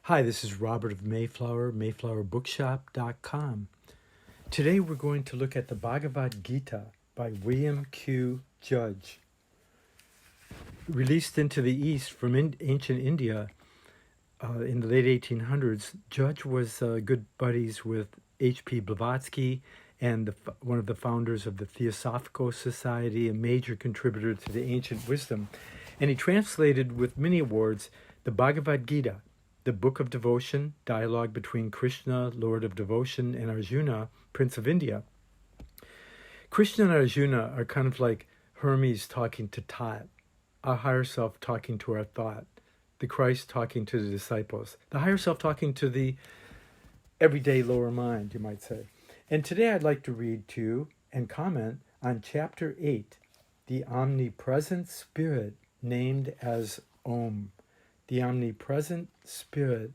Hi, this is Robert of Mayflower, mayflowerbookshop.com. Today we're going to look at the Bhagavad Gita by William Q. Judge. Released into the East from ancient India in the late 1800s, Judge was good buddies with H.P. Blavatsky and one of the founders of the Theosophical Society, a major contributor to the ancient wisdom. And he translated with many awards the Bhagavad Gita, the book of devotion, dialogue between Krishna, Lord of Devotion, and Arjuna, Prince of India. Krishna and Arjuna are kind of like Hermes talking to Tat, our higher self talking to our thought, the Christ talking to the disciples, the higher self talking to the everyday lower mind, you might say. And today I'd like to read to you and comment on Chapter 8, the Omnipresent Spirit named as Om. The Omnipresent Spirit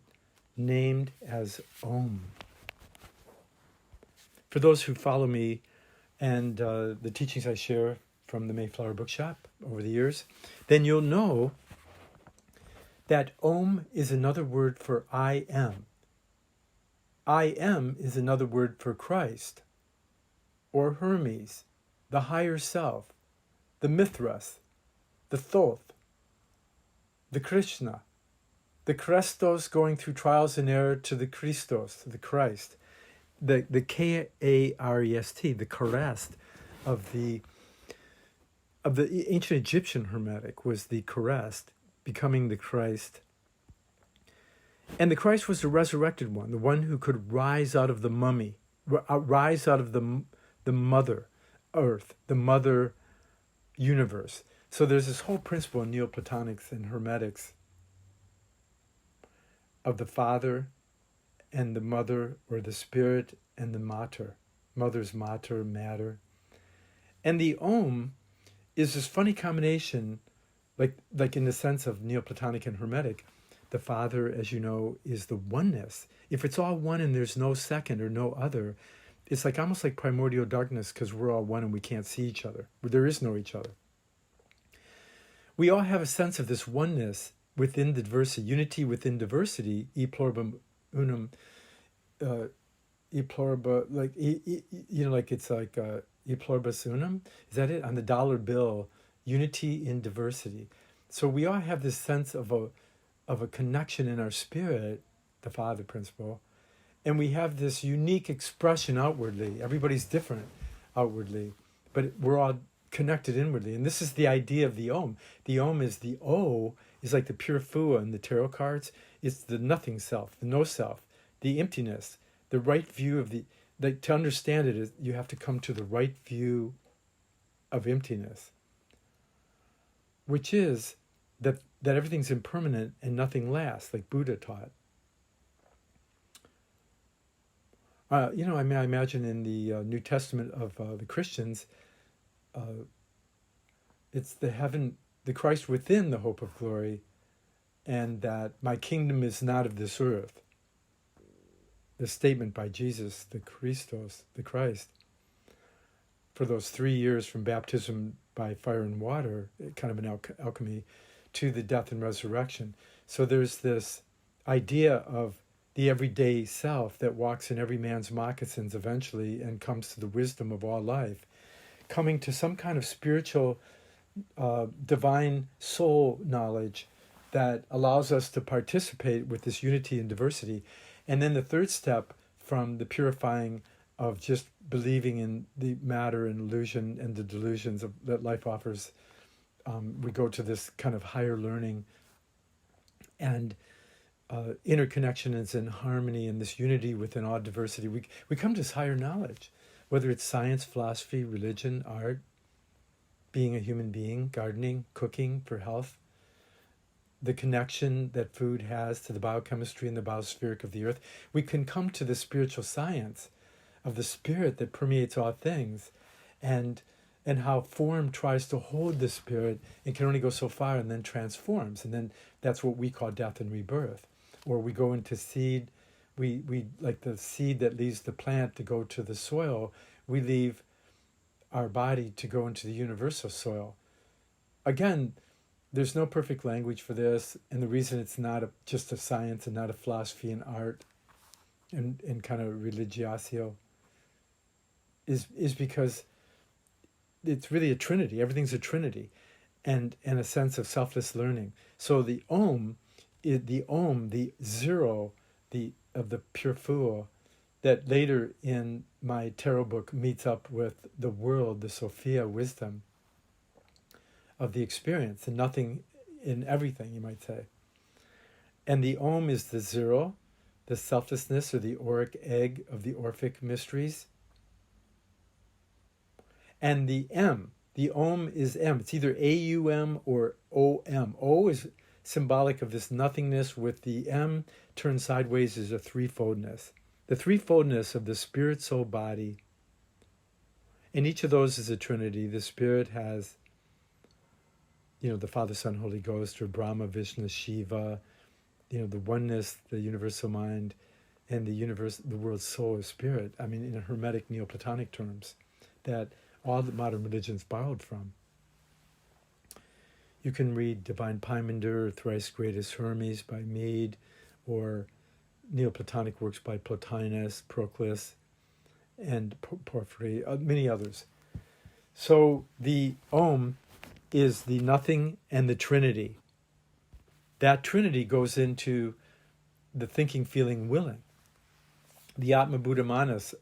named as Om. For those who follow me and the teachings I share from the Mayflower Bookshop over the years, then you'll know that Om is another word for I am. I am is another word for Christ, or Hermes, the higher self, the Mithras, the Thoth, the Krishna, the Krestos going through trials and error to the Christos, the Christ, the K-A-R-E-S-T, the Karest of the ancient Egyptian Hermetic was the Karest, becoming the Christ. And the Christ was the resurrected one, the one who could rise out of the mummy, rise out of the mother earth, the mother universe. So there's this whole principle in Neoplatonics and Hermetics of the father and the mother, or the spirit and the mater, mother's mater, matter. And the Om is this funny combination, like in the sense of Neoplatonic and Hermetic. The Father, as you know, is the oneness. If it's all one and there's no second or no other, it's like almost like primordial darkness, because we're all one and we can't see each other. There is no each other. We all have a sense of this oneness within the diversity, unity within diversity, e pluribus unum, e pluribus, like, like it's like e pluribus unum. Is that it? On the dollar bill, unity in diversity. So we all have this sense of a connection in our spirit, the Father principle, and we have this unique expression outwardly. Everybody's different outwardly, but we're all connected inwardly. And this is the idea of the Om. The Om is the O, is like the pure Fua in the tarot cards. It's the nothing self, the no self, the emptiness, the right view of to understand it is you have to come to the right view of emptiness, which is that everything's impermanent and nothing lasts, like Buddha taught. I imagine in the New Testament of the Christians, it's the Christ within the hope of glory, and that my kingdom is not of this earth. The statement by Jesus, the Christos, the Christ, for those 3 years from baptism by fire and water, kind of an alchemy, to the death and resurrection. So there's this idea of the everyday self that walks in every man's moccasins eventually and comes to the wisdom of all life, coming to some kind of spiritual, divine soul knowledge that allows us to participate with this unity and diversity. And then the third step from the purifying of just believing in the matter and illusion and the delusions that life offers, we go to this kind of higher learning and interconnection is in harmony and this unity within all diversity. We come to this higher knowledge, whether it's science, philosophy, religion, art, being a human being, gardening, cooking for health, the connection that food has to the biochemistry and the biospheric of the earth. We can come to the spiritual science of the spirit that permeates all things, and how form tries to hold the spirit and can only go so far and then transforms. And then that's what we call death and rebirth. Or we go into seed, we like the seed that leaves the plant to go to the soil, we leave our body to go into the universal soil. Again, there's no perfect language for this, and the reason it's not just a science and not a philosophy and art and kind of religiosio is because it's really a trinity. Everything's a trinity, and a sense of selfless learning. So the the zero, of the pure fool, that later in my tarot book meets up with the world, the Sophia wisdom of the experience, and nothing in everything, you might say. And the is the zero, the selflessness, or the auric egg of the Orphic mysteries. And the is M. It's either AUM or OM. O is symbolic of this nothingness, with the M turned sideways is a threefoldness. The threefoldness of the spirit, soul, body. And each of those is a trinity. The spirit has, the Father, Son, Holy Ghost, or Brahma, Vishnu, Shiva, the oneness, the universal mind, and the world's soul or spirit. I mean, in Hermetic Neoplatonic terms, that all the modern religions borrowed from. You can read Divine Pymander, Thrice Greatest Hermes by Mead, or Neoplatonic works by Plotinus, Proclus, and Porphyry, many others. So the Om is the nothing and the Trinity. That Trinity goes into the thinking, feeling, willing. The Atma Buddha Manas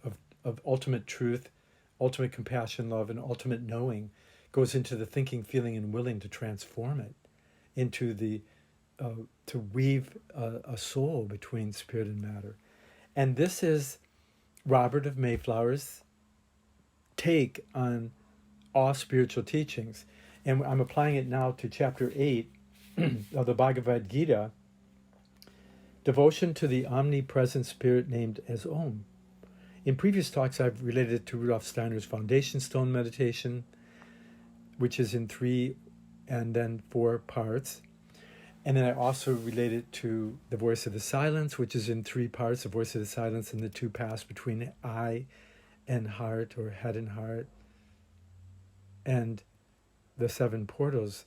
of ultimate truth, ultimate compassion, love, and ultimate knowing goes into the thinking, feeling, and willing to transform it into to weave a soul between spirit and matter. And this is Robert of Mayflower's take on all spiritual teachings. And I'm applying it now to chapter 8 of the Bhagavad Gita, devotion to the omnipresent spirit named as Om. In previous talks, I've related it to Rudolf Steiner's Foundation Stone meditation, which is in 3 and then 4 parts. And then I also related to the Voice of the Silence, which is in 3 parts, the Voice of the Silence and the 2 paths between eye and heart, or head and heart, and the 7 portals,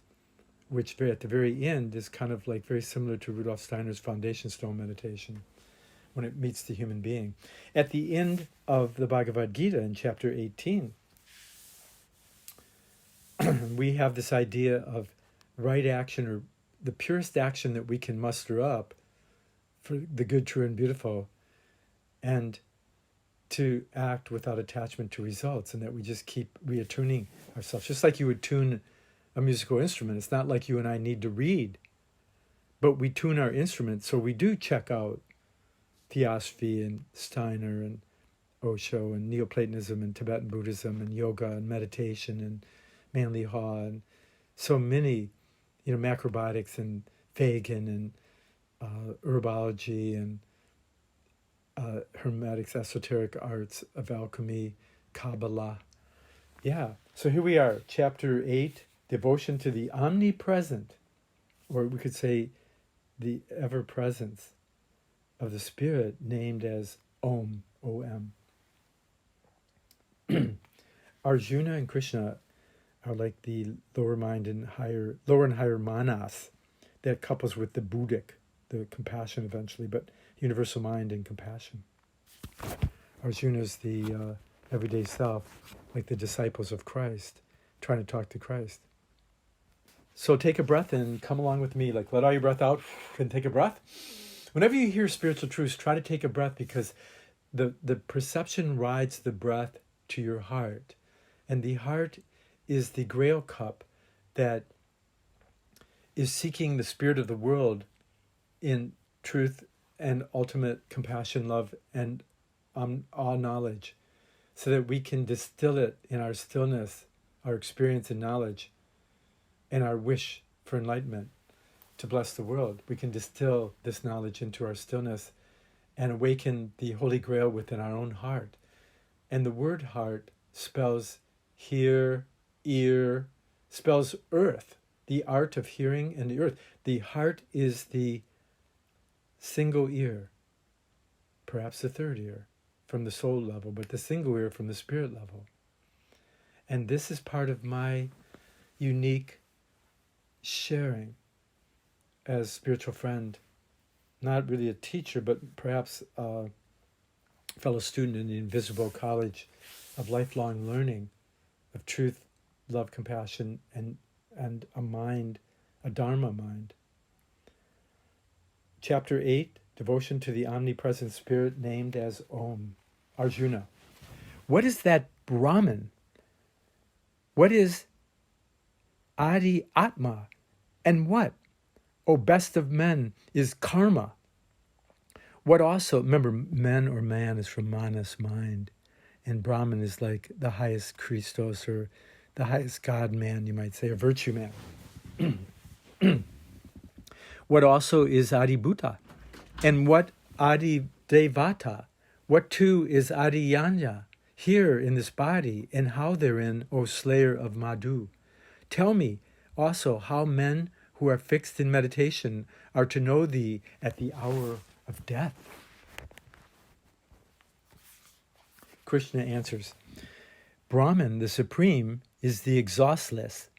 which at the very end is kind of like very similar to Rudolf Steiner's Foundation Stone meditation when it meets the human being. At the end of the Bhagavad Gita in chapter 18, we have this idea of right action, or the purest action that we can muster up for the good, true, and beautiful, and to act without attachment to results, and that we just keep reattuning ourselves, just like you would tune a musical instrument. It's not like you and I need to read, but we tune our instrument. So we do check out Theosophy and Steiner and Osho and Neoplatonism and Tibetan Buddhism and yoga and meditation and Manly Haw and so many, macrobiotics and Fagin and herbology and hermetics, esoteric arts of alchemy, Kabbalah. Yeah, so here we are, chapter 8, devotion to the omnipresent, or we could say the ever-presence of the spirit named as Om, O-M. Arjuna and Krishna are like the lower and higher manas that couples with the Buddhic, the compassion eventually, but universal mind and compassion. Arjuna is the everyday self, like the disciples of Christ, trying to talk to Christ. So take a breath in, come along with me, like let all your breath out and take a breath. Whenever you hear spiritual truths, try to take a breath, because the perception rides the breath to your heart. And the heart is the grail cup that is seeking the spirit of the world in truth and ultimate compassion, love, and all knowledge, so that we can distill it in our stillness, our experience and knowledge, and our wish for enlightenment to bless the world. We can distill this knowledge into our stillness and awaken the Holy Grail within our own heart. And the word heart spells hear, ear, spells earth, the art of hearing and the earth. The heart is the single ear, perhaps the third ear from the soul level, but the single ear from the spirit level. And this is part of my unique sharing as spiritual friend, not really a teacher, but perhaps a fellow student in the invisible college of lifelong learning, of truth, love, compassion, and a mind, a Dharma mind. Chapter 8, Devotion to the Omnipresent Spirit, named as Om. Arjuna. What is that Brahman? What is Adi Atma? And what, O best of men, is karma? What also, remember, men or man is from manas, mind, and Brahman is like the highest Christos, or the highest God man, you might say, or virtue man. What also is Adi Bhuta? And what Adi Devata? What too is Adi Yanya, here in this body, and how therein, O slayer of Madhu? Tell me also how men who are fixed in meditation are to know thee at the hour of death. Krishna answers, Brahman, the Supreme, is the exhaustless.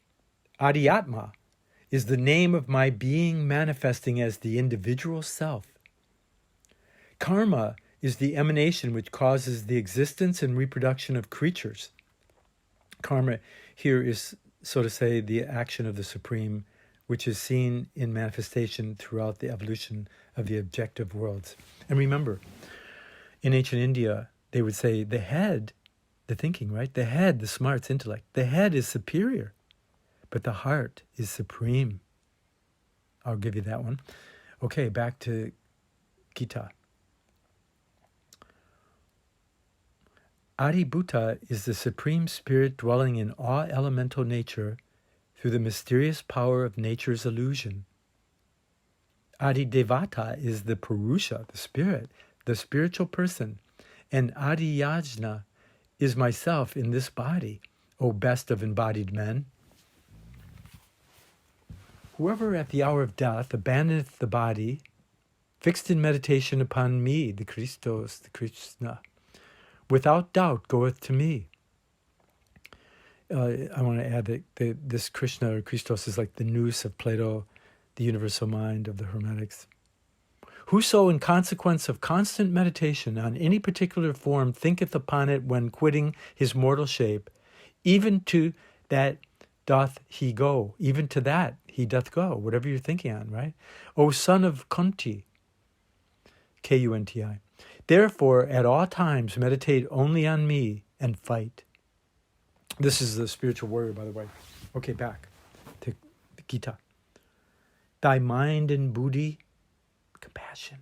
Adhyatma is the name of my being manifesting as the individual self. Karma is the emanation which causes the existence and reproduction of creatures. Karma here is, so to say, the action of the Supreme, which is seen in manifestation throughout the evolution of the objective worlds. And remember, in ancient India, they would say the head, the thinking, right? The head, the smarts, intellect. The head is superior, but the heart is supreme. I'll give you that one. Okay, back to Gita. Adibhuta is the Supreme Spirit dwelling in all elemental nature through the mysterious power of nature's illusion. Adidevata is the Purusha, the spirit, the spiritual person, and Adiyajna is myself in this body, O best of embodied men. Whoever at the hour of death abandoneth the body, fixed in meditation upon me, the Christos, the Krishna, without doubt goeth to me. I want to add that this Krishna or Christos is like the nous of Plato, the universal mind of the Hermetics. Whoso in consequence of constant meditation on any particular form thinketh upon it when quitting his mortal shape, even to that doth he go, even to that he doth go, whatever you're thinking on, right? O son of Kunti, Kunti. Therefore, at all times, meditate only on me and fight. This is the spiritual warrior, by the way. Okay, back to the Gita. Thy mind and buddhi, compassion,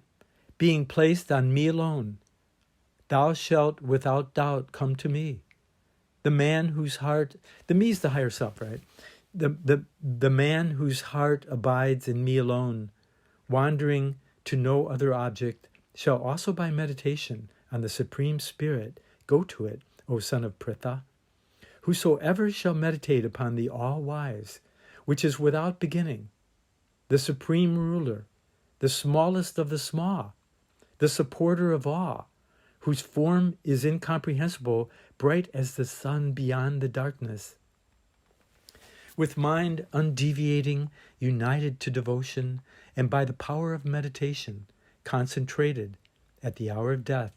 being placed on me alone, thou shalt without doubt come to me. The man whose heart, the me is the higher self, right? The man whose heart abides in me alone, wandering to no other object, shall also by meditation on the Supreme Spirit go to it, O son of Pritha. Whosoever shall meditate upon the all-wise, which is without beginning, the supreme ruler, the smallest of the small, the supporter of all, whose form is incomprehensible, bright as the sun beyond the darkness. With mind undeviating, united to devotion, and by the power of meditation, concentrated at the hour of death,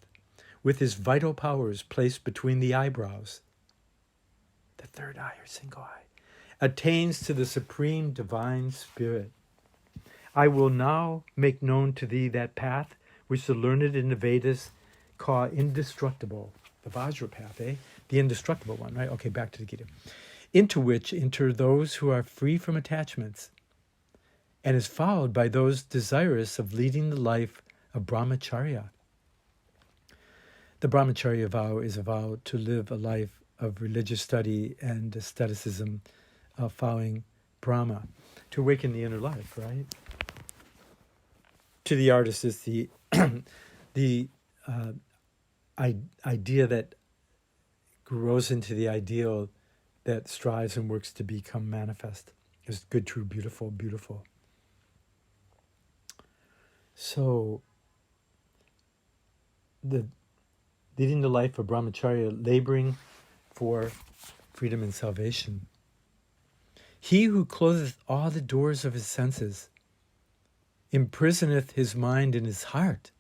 with his vital powers placed between the eyebrows, the third eye or single eye, attains to the Supreme Divine Spirit. I will now make known to thee that path which the learned in the Vedas call indestructible, the Vajra path, the indestructible one, right? Okay, back to the Gita. Into which enter those who are free from attachments, and is followed by those desirous of leading the life of brahmacharya. The brahmacharya vow is a vow to live a life of religious study and asceticism, following Brahma, to awaken the inner life, right? To the artist is the idea that grows into the ideal that strives and works to become manifest. Is good, true, beautiful, beautiful. So, leading the life of brahmacharya, laboring for freedom and salvation. He who closeth all the doors of his senses, imprisoneth his mind in his heart.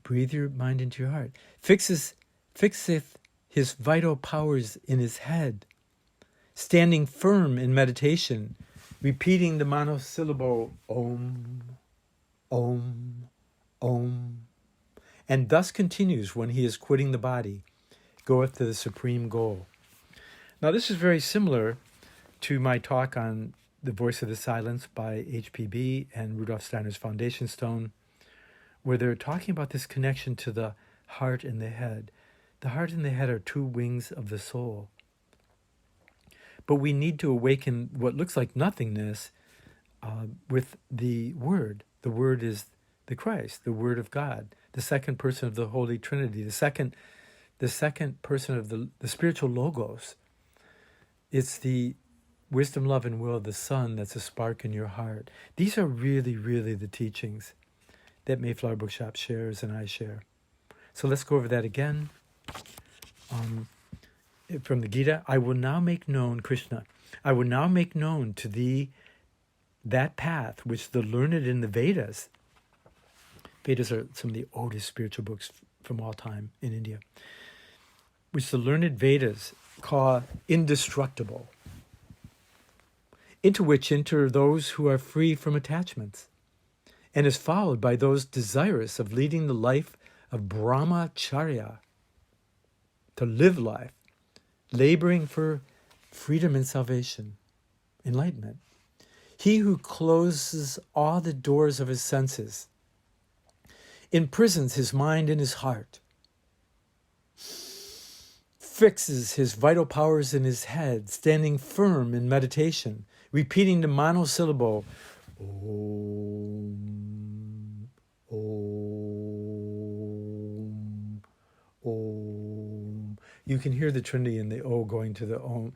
Breathe your mind into your heart. Fixeth his vital powers in his head, standing firm in meditation, repeating the monosyllable Om, Om, Om, and thus continues when he is quitting the body, goeth to the supreme goal. Now this is very similar to my talk on The Voice of the Silence by HPB and Rudolf Steiner's Foundation Stone, where they're talking about this connection to the heart and the head. The heart and the head are two wings of the soul. But we need to awaken what looks like nothingness with the Word. The Word is the Christ, the Word of God, the second person of the Holy Trinity, the second person of the spiritual logos. It's the wisdom, love, and will of the Son that's a spark in your heart. These are really, really the teachings that Mayflower Bookshop shares and I share. So let's go over that again. From the Gita, I will now make known, Krishna, I will now make known to thee that path which the learned in the Vedas are some of the oldest spiritual books from all time in India, which the learned Vedas call indestructible, into which enter those who are free from attachments, and is followed by those desirous of leading the life of brahmacharya, to live life, laboring for freedom and salvation, enlightenment. He who closes all the doors of his senses, imprisons his mind in his heart, fixes his vital powers in his head, standing firm in meditation, repeating the monosyllable, Om, Om, Om. You can hear the Trinity in the O going to the Om.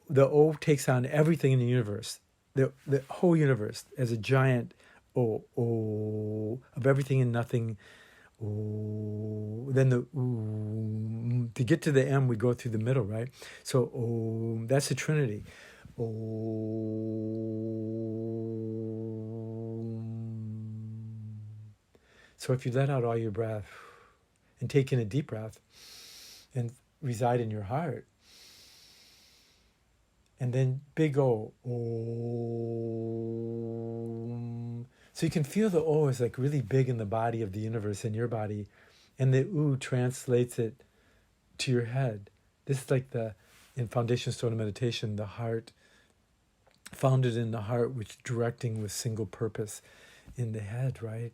The O takes on everything in the universe, the whole universe, as a giant O of everything and nothing. O. Then the O. To get to the M, we go through the middle, right? So O, that's the Trinity. Om. So if you let out all your breath and take in a deep breath and reside in your heart, and then big O, Om. So you can feel the O is like really big in the body of the universe, in your body, and the U translates it to your head. This is like in Foundation Stone of Meditation, the heart, founded in the heart, which directing with single purpose in the head, right?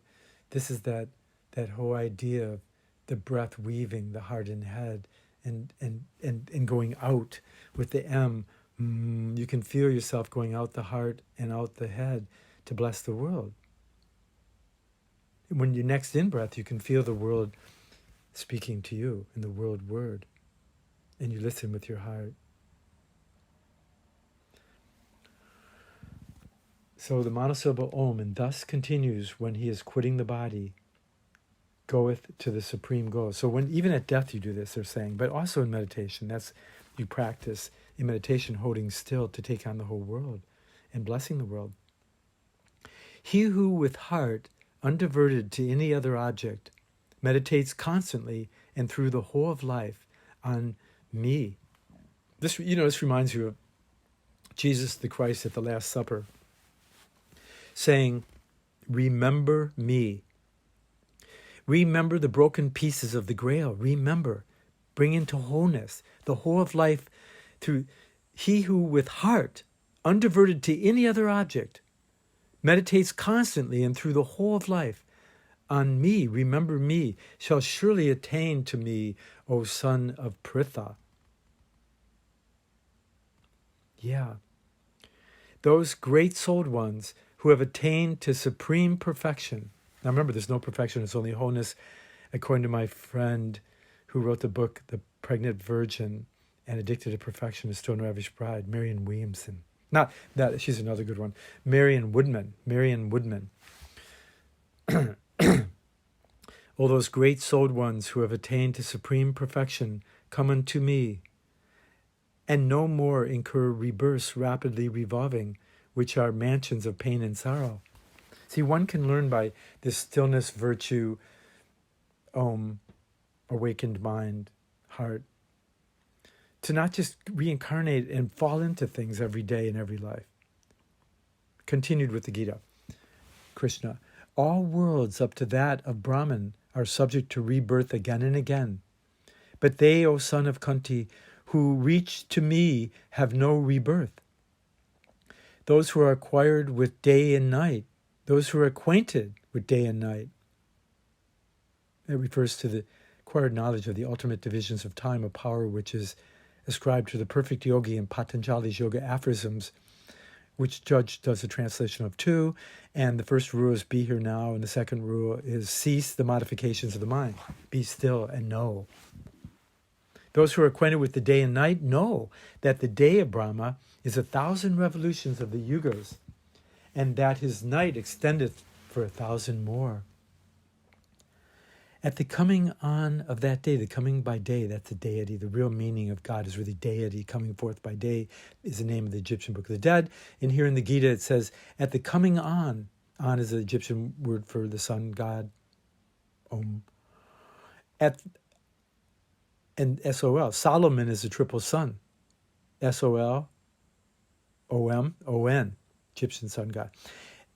This is that whole idea of the breath weaving the heart and head and going out with the M. You can feel yourself going out the heart and out the head to bless the world. When your next in-breath, you can feel the world speaking to you in the world word, and you listen with your heart. So the monosyllable Om, and thus continues when he is quitting the body, goeth to the supreme goal. So when even at death you do this, they're saying, but also in meditation, that's you practice in meditation holding still to take on the whole world and blessing the world. He who with heart undiverted to any other object meditates constantly and through the whole of life on me. This reminds you of Jesus the Christ at the Last Supper saying, remember me. Remember the broken pieces of the Grail. Remember, bring into wholeness the whole of life through he who with heart undiverted to any other object meditates constantly and through the whole of life on me, remember me, shall surely attain to me, O son of Pritha. Yeah. Those great souled ones who have attained to supreme perfection. Now remember, there's no perfection, it's only wholeness, according to my friend who wrote the book, The Pregnant Virgin and Addicted to Perfection, A Stone Ravished Bride, Marion Williamson. Not that, she's another good one. Marion Woodman. All those great souled ones who have attained to supreme perfection, come unto me. and no more incur rebirths rapidly revolving, which are mansions of pain and sorrow. See, one can learn by this stillness, virtue, awakened mind, heart, to not just reincarnate and fall into things every day in every life. Continued with the Gita, Krishna, all worlds up to that of Brahman are subject to rebirth again and again. But they, O son of Kunti, who reach to me have no rebirth. Those who are acquired with day and night, those who are acquainted with day and night. It refers to the acquired knowledge of the ultimate divisions of time, a power which is ascribed to the perfect yogi in Patanjali's yoga aphorisms, which Judge does a translation of too. And the first rule is be here now, and the second rule is cease the modifications of the mind. Be still and know. Those who are acquainted with the day and night know that the day of Brahma is 1,000 revolutions of the yugas, and that his night extendeth for 1,000 more. At the coming on of that day, the coming by day, that's the deity. The real meaning of God is really deity. Coming forth by day is the name of the Egyptian Book of the Dead. And here in the Gita it says, at the coming on is the Egyptian word for the sun god, Om. And S-O-L. Solomon is the triple sun. S-O-L, O-M, O-N, Egyptian sun god.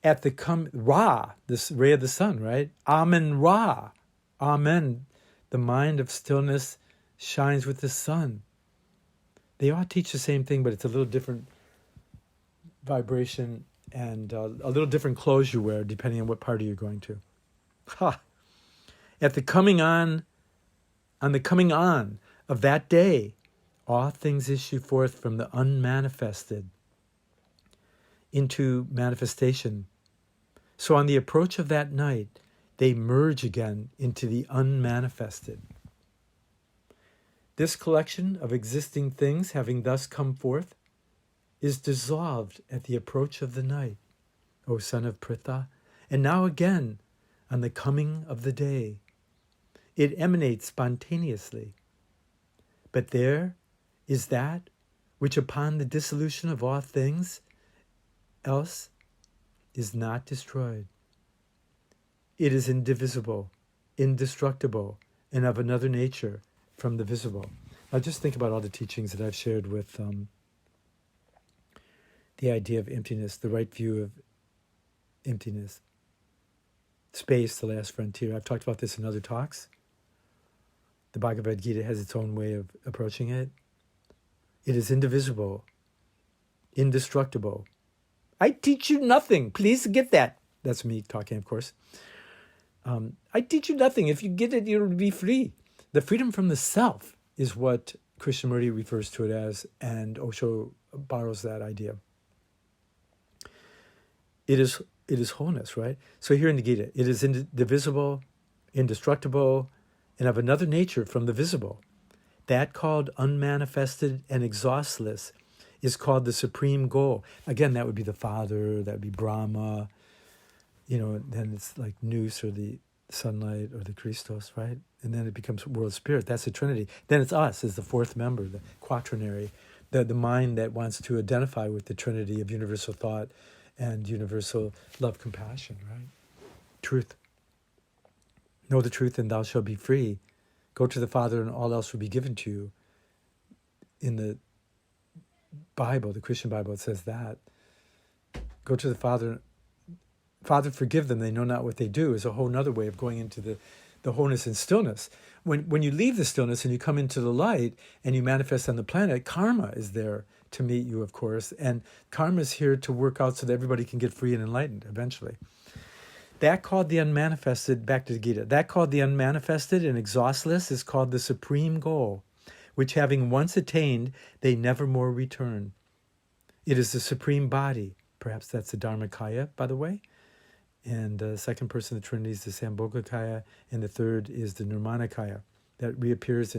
At the Ra, this ray of the sun, right? Amen Ra. Amen. The mind of stillness shines with the sun. They all teach the same thing, but it's a little different vibration and a little different clothes you wear, depending on what party you're going to. Ha! At the coming on the coming on of that day, all things issue forth from the unmanifested into manifestation. So on the approach of that night, they merge again into the unmanifested. This collection of existing things, having thus come forth, is dissolved at the approach of the night, O son of Pritha, and now again on the coming of the day. It emanates spontaneously. But there is that which upon the dissolution of all things else is not destroyed. It is indivisible, indestructible, and of another nature from the visible. Now just think about all the teachings that I've shared with the idea of emptiness, the right view of emptiness. Space, the last frontier. I've talked about this in other talks. The Bhagavad Gita has its own way of approaching it. It is indivisible, indestructible. I teach you nothing. Please get that. That's me talking, of course. I teach you nothing. If you get it, you'll be free. The freedom from the self is what Krishnamurti refers to it as, and Osho borrows that idea. It is wholeness, right? So here in the Gita, it is indivisible, indestructible, and of another nature from the visible. That called unmanifested and exhaustless is called the supreme goal. Again, that would be the Father, that would be Brahma, then it's like Nous or the sunlight or the Christos, right? And then it becomes world spirit. That's the Trinity. Then it's us as the fourth member, the quaternary, the mind that wants to identify with the Trinity of universal thought and universal love, compassion, right? Truth. Know the truth and thou shalt be free. Go to the Father and all else will be given to you. In the Bible, the Christian Bible, it says that. Go to the Father, forgive them, they know not what they do, is a whole other way of going into the wholeness and stillness. When you leave the stillness and you come into the light and you manifest on the planet, karma is there to meet you, of course, and karma is here to work out so that everybody can get free and enlightened eventually. That called the unmanifested, back to the Gita, that called the unmanifested and exhaustless is called the supreme goal, which having once attained, they never more return. It is the supreme body. Perhaps that's the Dharmakaya, by the way. And the second person of the Trinity is the Sambhogakaya, and the third is the Nirmanakaya that reappears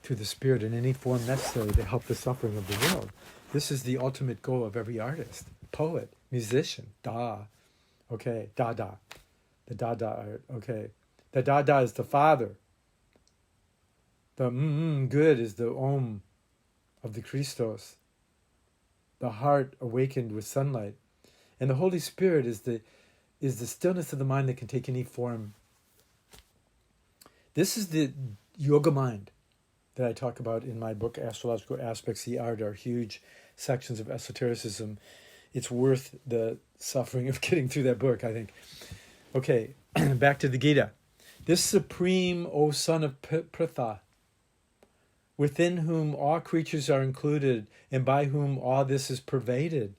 through the spirit in any form necessary to help the suffering of the world. This is the ultimate goal of every artist, poet, musician, okay, Dada. The Dada art, okay. The Dada is the Father. The good is the Om. of the Christos, the heart awakened with sunlight. And the Holy Spirit is the stillness of the mind that can take any form. This is the yoga mind that I talk about in my book, Astrological Aspects of the Art, are huge sections of esotericism. It's worth the suffering of getting through that book, I think. Okay, back to the Gita. This supreme, O son of Pritha, within whom all creatures are included and by whom all this is pervaded,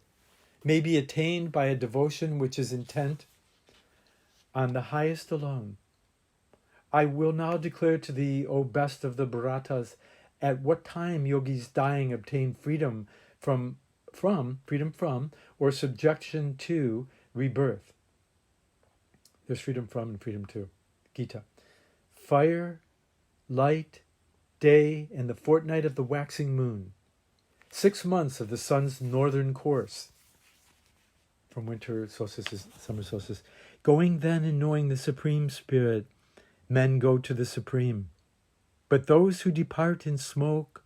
may be attained by a devotion which is intent on the highest alone. I will now declare to thee, O best of the Bharatas, at what time yogis dying obtain freedom from, or subjection to rebirth. There's freedom from and freedom to. Gita. Fire, light, day, and the fortnight of the waxing moon. 6 months of the sun's northern course. From winter solstice to summer solstice. Going then and knowing the Supreme Spirit, men go to the Supreme. But those who depart in smoke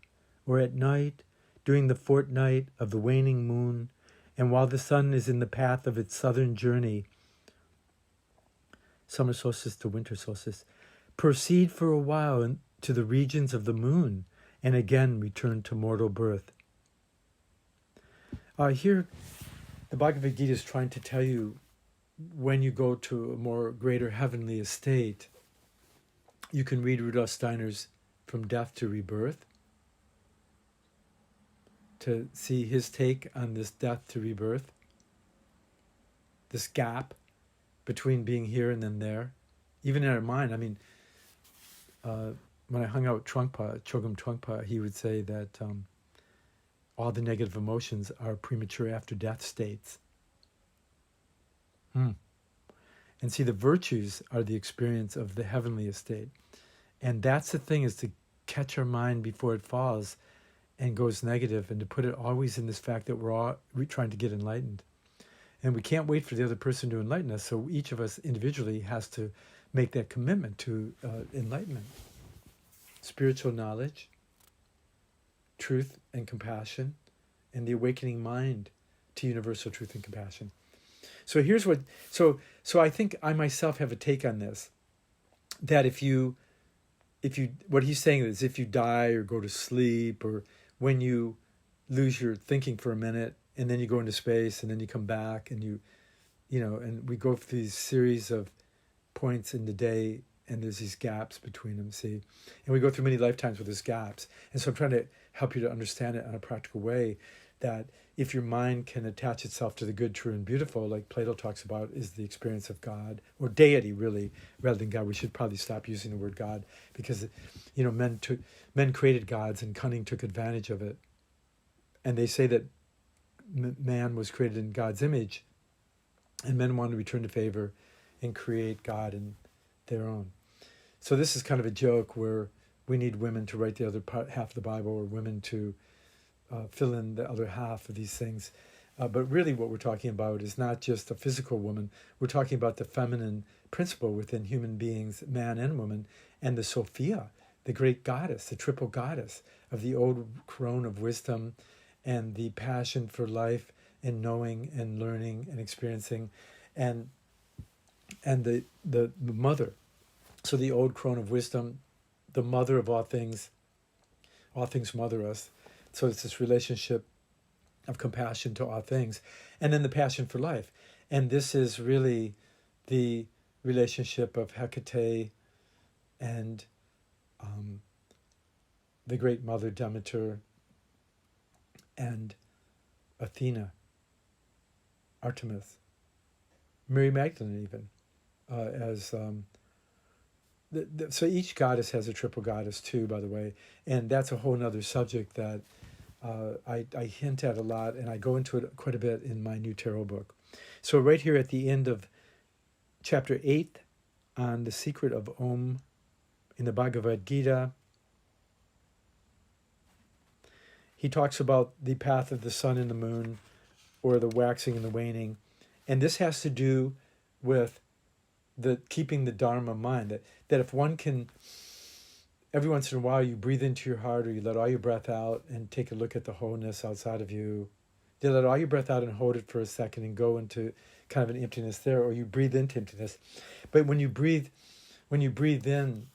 or at night, during the fortnight of the waning moon, and while the sun is in the path of its southern journey, summer solstice to winter solstice, proceed for a while to the regions of the moon, and again return to mortal birth. Here, the Bhagavad Gita is trying to tell you, when you go to a more greater heavenly estate, you can read Rudolf Steiner's From Death to Rebirth, to see his take on this death to rebirth, this gap between being here and then there. Even in our mind, I mean, when I hung out with Chogyam Trungpa, he would say that all the negative emotions are premature after death states. And see, the virtues are the experience of the heavenly estate. And that's the thing, is to catch our mind before it falls and goes negative, and to put it always in this fact that we're all trying to get enlightened. And we can't wait for the other person to enlighten us, so each of us individually has to make that commitment to enlightenment. Spiritual knowledge, truth and compassion, and the awakening mind to universal truth and compassion. So here's what, so I think I myself have a take on this, that if you, what he's saying is, if you die or go to sleep, or when you lose your thinking for a minute, and then you go into space, and then you come back, and you know, and we go through these series of points in the day, and there's these gaps between them, see? And we go through many lifetimes with these gaps. And so I'm trying to help you to understand it in a practical way, that if your mind can attach itself to the good, true, and beautiful, like Plato talks about, is the experience of God, or deity, really, rather than God. We should probably stop using the word God, because, you know, men created gods, and cunning took advantage of it. And they say that man was created in God's image, and men want to return to favor and create God in their own. So this is kind of a joke where we need women to write the other half of the Bible, or women to fill in the other half of these things. But really what we're talking about is not just a physical woman. We're talking about the feminine principle within human beings, man and woman, and the Sophia, the great goddess, the triple goddess of the old crone of wisdom, and the passion for life and knowing and learning and experiencing, and the mother. So the old crone of wisdom, the mother of all things mother us. So it's this relationship of compassion to all things, and then the passion for life. And this is really the relationship of Hecate and the great mother Demeter and Athena, Artemis, Mary Magdalene even, so each goddess has a triple goddess too, by the way, and that's a whole nother subject that I hint at a lot, and I go into it quite a bit in my new tarot book. So right here at the end of chapter 8 on the secret of Om in the Bhagavad Gita, he talks about the path of the sun and the moon, or the waxing and the waning. And this has to do with the keeping the Dharma mind, that if one can every once in a while you breathe into your heart, or you let all your breath out and take a look at the wholeness outside of you. You let all your breath out and hold it for a second and go into kind of an emptiness there, or you breathe into emptiness. But when you breathe in,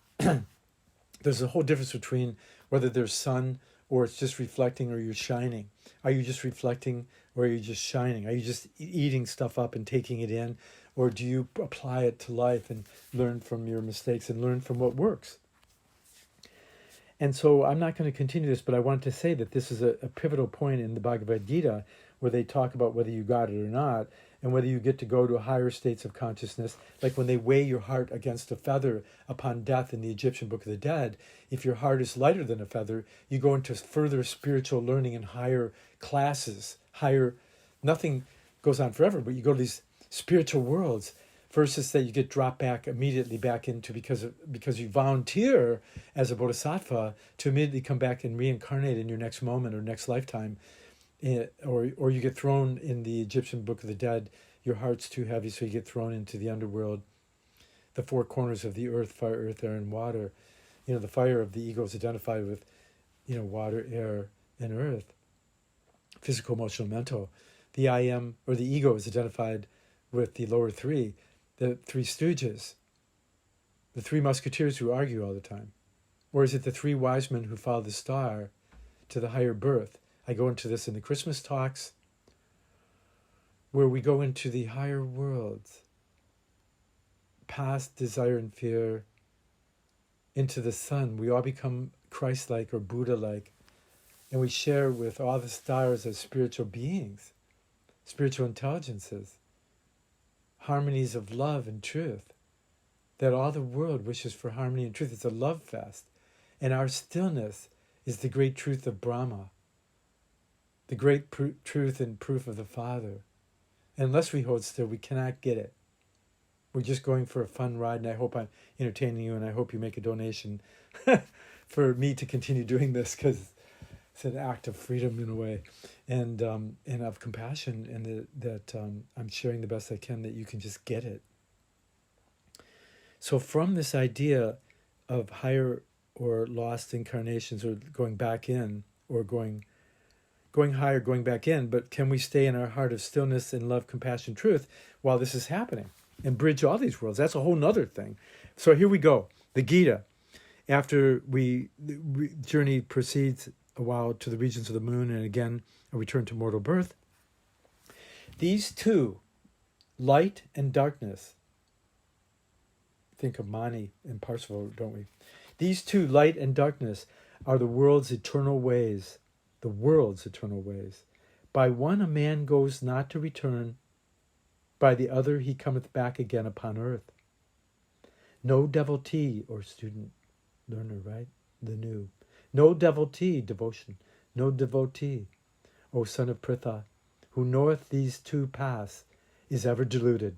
there's a whole difference between whether there's sun or it's just reflecting or you're shining. Are you just reflecting or are you just shining? Are you just eating stuff up and taking it in? Or do you apply it to life and learn from your mistakes and learn from what works? And so I'm not going to continue this, but I want to say that this is a pivotal point in the Bhagavad Gita where they talk about whether you got it or not and whether you get to go to higher states of consciousness. Like when they weigh your heart against a feather upon death in the Egyptian Book of the Dead, if your heart is lighter than a feather, you go into further spiritual learning in higher classes, nothing goes on forever, but you go to these spiritual worlds versus that you get dropped back immediately back into because you volunteer as a bodhisattva to immediately come back and reincarnate in your next moment or next lifetime, or you get thrown in the Egyptian Book of the Dead. Your heart's too heavy, so you get thrown into the underworld, the four corners of the earth: fire, earth, air, and water. The fire of the ego is identified with, water, air, and earth. Physical, emotional, mental. The I am, or the ego, is identified with the lower three, the three stooges, the three musketeers who argue all the time. Or is it the three wise men who follow the star to the higher birth? I go into this in the Christmas talks, where we go into the higher worlds, past desire and fear, into the sun. We all become Christ-like or Buddha-like, and we share with all the stars as spiritual beings, spiritual intelligences, harmonies of love and truth, that all the world wishes for harmony and truth. It's a love fest. And our stillness is the great truth of Brahma, the great truth and proof of the Father. And unless we hold still, we cannot get it. We're just going for a fun ride, and I hope I'm entertaining you, and I hope you make a donation for me to continue doing this, because it's an act of freedom in a way, and of compassion, and that I'm sharing the best I can, that you can just get it. So from this idea of higher or lost incarnations, or going back in, or going higher, going back in, but can we stay in our heart of stillness and love, compassion, truth while this is happening, and bridge all these worlds? That's a whole nother thing. So here we go. The Gita. After the journey proceeds a while to the regions of the moon, and again a return to mortal birth. These two, light and darkness, think of Mani and Parsifal, don't we? These two, light and darkness, are the world's eternal ways. The world's eternal ways. By one a man goes not to return, by the other he cometh back again upon earth. No devotee, or student, learner, right? The new. No devotee, devotion, no devotee, O son of Pritha, who knoweth these two paths, is ever deluded.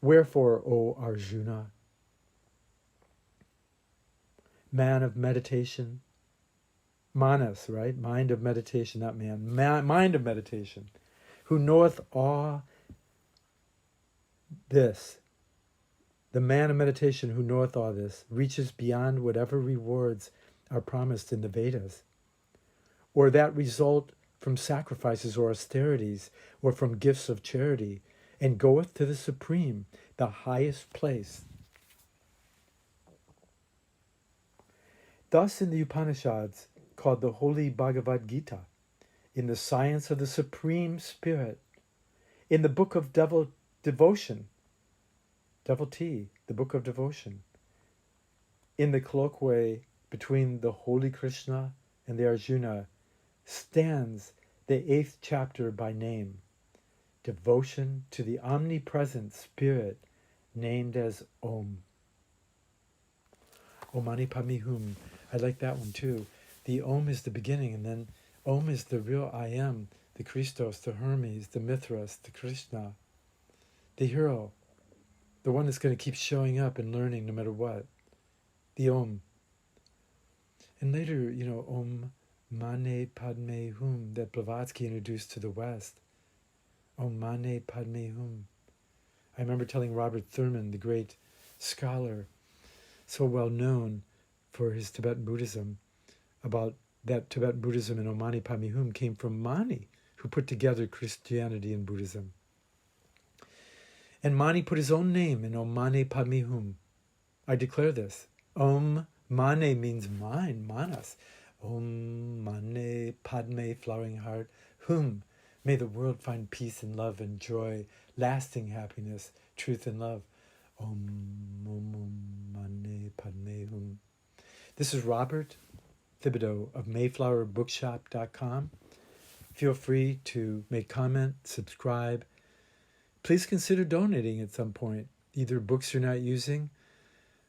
Wherefore, O Arjuna, man of meditation, manas, right? Mind of meditation, not man. Mind of meditation, who knoweth all this, the man of meditation who knoweth all this, reaches beyond whatever rewards are promised in the Vedas, or that result from sacrifices or austerities, or from gifts of charity, and goeth to the supreme, the highest place. Thus in the Upanishads, called the Holy Bhagavad Gita, in the science of the Supreme Spirit, in the book of devotion, devotee, the book of devotion, in the colloquy between the Holy Krishna and the Arjuna, stands the 8th chapter by name, Devotion to the Omnipresent Spirit, named as Om. Om Mani Padme Hum. I like that one too. The Om is the beginning, and then Om is the real I am, the Christos, the Hermes, the Mithras, the Krishna, the hero, the one that's going to keep showing up and learning no matter what. The Om. And later, Om Mani Padme Hum, that Blavatsky introduced to the West. Om Mani Padme Hum. I remember telling Robert Thurman, the great scholar, so well known for his Tibetan Buddhism, about that Tibetan Buddhism and Om Mani Padme Hum came from Mani, who put together Christianity and Buddhism. And Mani put his own name in Om Mani Padme Hum. I declare this. Om Mani means mine, manas. Om Mani Padme, flowering heart. Hum, may the world find peace and love and joy, lasting happiness, truth and love. Om Mani Padme Hum. This is Robert Thibodeau of MayflowerBookshop.com. Feel free to make comment, subscribe. Please consider donating at some point, either books you're not using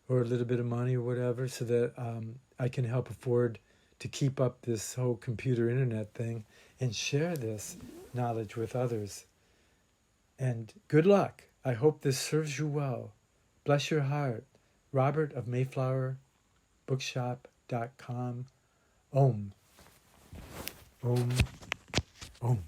or a little bit of money or whatever, so that I can help afford to keep up this whole computer internet thing and share this knowledge with others. And good luck. I hope this serves you well. Bless your heart. Robert of MayflowerBookshop.com. Om. Om. Om.